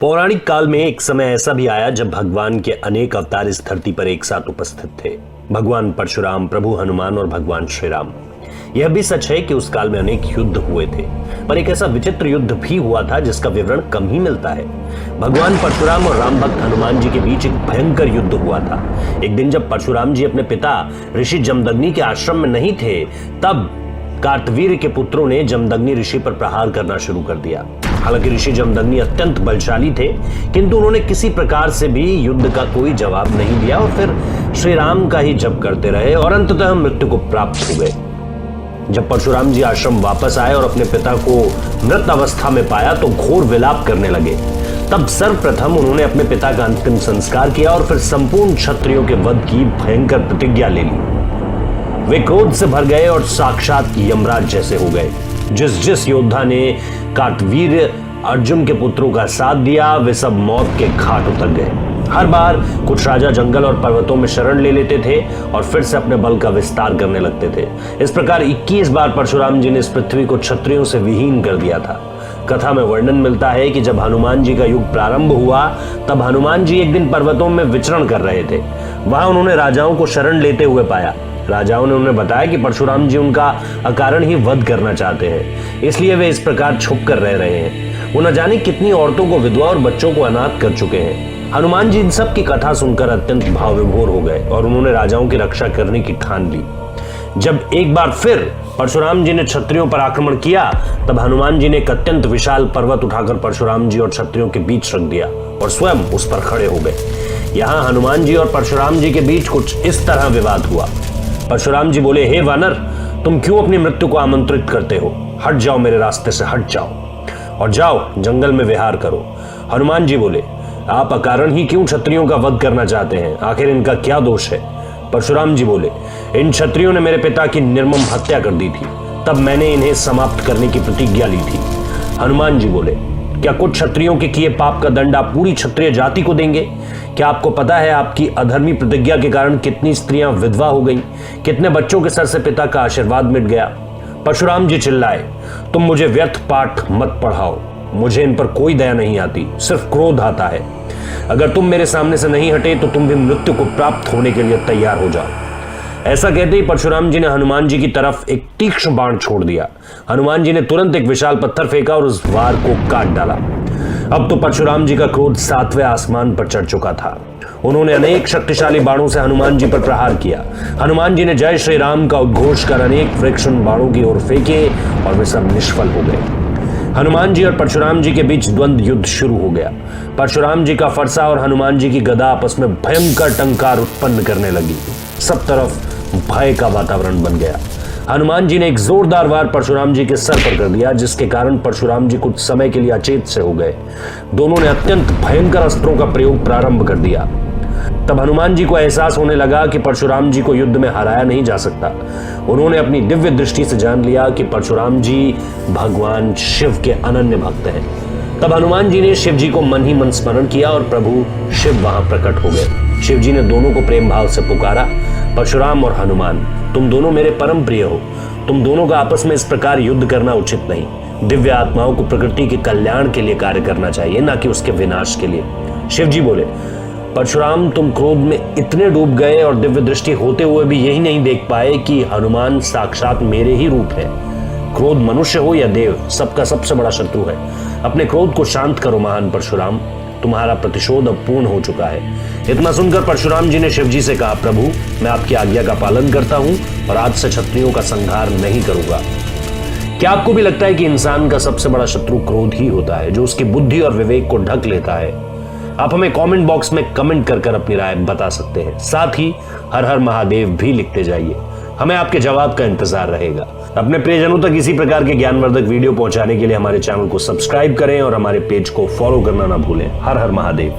पौराणिक काल में एक समय ऐसा भी आया जब भगवान के अनेक अवतार इस धरती पर एक साथ उपस्थित थे। भगवान परशुराम, प्रभु हनुमान और भगवान श्री राम। यह भी सच है कि उस काल में अनेक युद्ध हुए थे, पर एक ऐसा विचित्र युद्ध भी हुआ था जिसका विवरण कम ही मिलता है। भगवान परशुराम और राम भक्त हनुमान जी के बीच एक भयंकर युद्ध हुआ था। एक दिन जब परशुराम जी अपने पिता ऋषि जमदग्नि के आश्रम में नहीं थे, तब कार्तवीर्य के पुत्रों ने जमदग्नि ऋषि पर प्रहार करना शुरू कर दिया। हालांकि ऋषि जमदग्नि अत्यंत बलशाली थे, किंतु उन्होंने किसी प्रकार से भी युद्ध का कोई जवाब नहीं दिया और फिर श्री राम का ही जप करते रहे और अंततः मृत्यु को प्राप्त हो गए। जब परशुराम जी आश्रम वापस आए और अपने पिता को मृत अवस्था में पाया तो घोर विलाप करने लगे। तब सर्वप्रथम उन्होंने अपने पिता का अंतिम संस्कार किया और फिर संपूर्ण क्षत्रियों के वध की भयंकर प्रतिज्ञा ले ली। वे क्रोध से भर गए और साक्षात यमराज जैसे हो गए। जिस जिस योद्धा ने कार्तवीर्य अर्जुन के पुत्रों का साथ दिया, वे सब मौत के घाट उतर गए। हर बार कुछ राजा जंगल और पर्वतों में शरण ले लेते थे और फिर से अपने बल का विस्तार करने लगते थे। इस प्रकार 21 बार परशुराम जी ने इस पृथ्वी को क्षत्रियों से विहीन कर दिया था। कथा में वर्णन मिलता है कि जब हनुमान जी का युग प्रारंभ हुआ, तब हनुमान जी एक दिन पर्वतों में विचरण कर रहे थे। वहां उन्होंने राजाओं को शरण लेते हुए पाया। राजाओं ने उन्हें बताया कि परशुराम जी उनका अकारण ही वध करना चाहते हैं, इसलिए वे इस प्रकार छुप कर रह रहे हैं। वो न जाने कितनी औरतों को विधवा और बच्चों को अनाथ कर चुके हैं। हनुमान जी इन सब की कथा सुनकर अत्यंत भाव विभोर हो गए और उन्होंने राजाओं की रक्षा करने की ठान ली। जब एक बार फिर परशुराम जी ने क्षत्रियों पर आक्रमण किया, तब हनुमान जी ने एक अत्यंत विशाल पर्वत उठाकर परशुराम जी और क्षत्रियों के बीच रख दिया और स्वयं उस पर खड़े हो गए। यहाँ हनुमान जी और परशुराम जी के बीच कुछ इस तरह विवाद हुआ। परशुराम जी बोले, हे वानर, तुम क्यों अपनी मृत्यु को आमंत्रित करते हो? हट जाओ, मेरे रास्ते से हट जाओ और जाओ जंगल में विहार करो। हनुमान जी बोले, आप अकारण ही क्यों क्षत्रियों का वध करना चाहते हैं? आखिर इनका क्या दोष है? परशुराम जी बोले, इन क्षत्रियों ने मेरे पिता की निर्मम हत्या कर दी थी, तब मैंने इन्हें समाप्त करने की प्रतिज्ञा ली थी। हनुमान जी बोले, क्या कुछ क्षत्रियों के किए पाप का दंड आप पूरी क्षत्रिय जाति को देंगे? क्या आपको पता है आपकी अधर्मी प्रतिज्ञा के कारण कितनी स्त्रियां विधवा हो गईं, कितने बच्चों के सर से पिता का आशीर्वाद मिट गया? परशुराम जी चिल्लाए, तुम मुझे व्यर्थ पाठ मत पढ़ाओ, मुझे इन पर कोई दया नहीं आती, सिर्फ क्रोध आता है। अगर तुम मेरे सामने से नहीं हटे तो तुम भी मृत्यु को प्राप्त होने के लिए तैयार हो जाओ। ऐसा कहते ही परशुराम जी ने हनुमान जी की तरफ एक तीक्ष्ण बाण छोड़ दिया। हनुमान जी ने तुरंत एक विशाल पत्थर फेंका और उस वार को काट डाला। अब तो परशुराम जी का क्रोध 7वें आसमान पर चढ़ चुका था। उन्होंने अनेक शक्तिशाली बाणों से हनुमान जी पर प्रहार किया। हनुमान जी ने जय श्री राम का उद्घोष कर अनेक वृक्षण बाणों की ओर फेंके और वे सब निष्फल हो गए। हनुमान जी और परशुराम जी के बीच द्वंद्व युद्ध शुरू हो गया। परशुराम जी का फरसा और हनुमान जी की गदा आपस में भयंकर टंकार उत्पन्न करने लगी। सब तरफ भय का वातावरण बन गया। हनुमान जी ने एक जोरदार वार परशुराम जी के सर पर कर दिया, जिसके कारण परशुराम जी कुछ समय के लिए अचेत से हो गए। दोनों ने अत्यंत भयंकर अस्त्रों का प्रयोग प्रारंभ कर दिया। तब हनुमान जी को एहसास होने लगा कि परशुराम जी को युद्ध में हराया नहीं जा सकता। उन्होंने अपनी दिव्य दृष्टि से जान लिया कि परशुराम जी भगवान शिव के अनन्य भक्त हैं। तब हनुमान जी ने शिव जी को मन ही मन स्मरण किया और प्रभु शिव वहां प्रकट हो गए। शिव जी ने दोनों को प्रेम भाव से पुकारा, परशुराम और हनुमान, तुम दोनों मेरे परम प्रिय हो। तुम दोनों का आपस में इस प्रकार युद्ध करना उचित नहीं। दिव्य आत्माओं को प्रकृति के कल्याण के लिए कार्य करना चाहिए, न कि उसके विनाश के लिए। शिव जी बोले, परशुराम, तुम क्रोध में इतने डूब गए और दिव्य दृष्टि होते हुए भी यही नहीं देख पाए कि हनुमान साक्षात मेरे ही रूप है। क्रोध मनुष्य हो या देव, सबका सबसे बड़ा शत्रु है। अपने क्रोध को शांत करो महान परशुराम, तुम्हारा प्रतिशोध अब पूर्ण हो चुका है। इतना सुनकर परशुराम जी ने शिव जी से कहा, प्रभु, मैं आपकी आज्ञा का पालन करता हूं और आज से क्षत्रियों का संहार नहीं करूंगा। क्या आपको भी लगता है कि इंसान का सबसे बड़ा शत्रु क्रोध ही होता है, जो उसकी बुद्धि और विवेक को ढक लेता है? आप हमें कमेंट बॉक्स में कमेंट कर अपनी राय बता सकते हैं। साथ ही हर हर महादेव भी लिखते जाइए, हमें आपके जवाब का इंतजार रहेगा। अपने प्रियजनों तक इसी प्रकार के ज्ञानवर्धक वीडियो पहुंचाने के लिए हमारे चैनल को सब्सक्राइब करें और हमारे पेज को फॉलो करना ना भूलें। हर हर महादेव।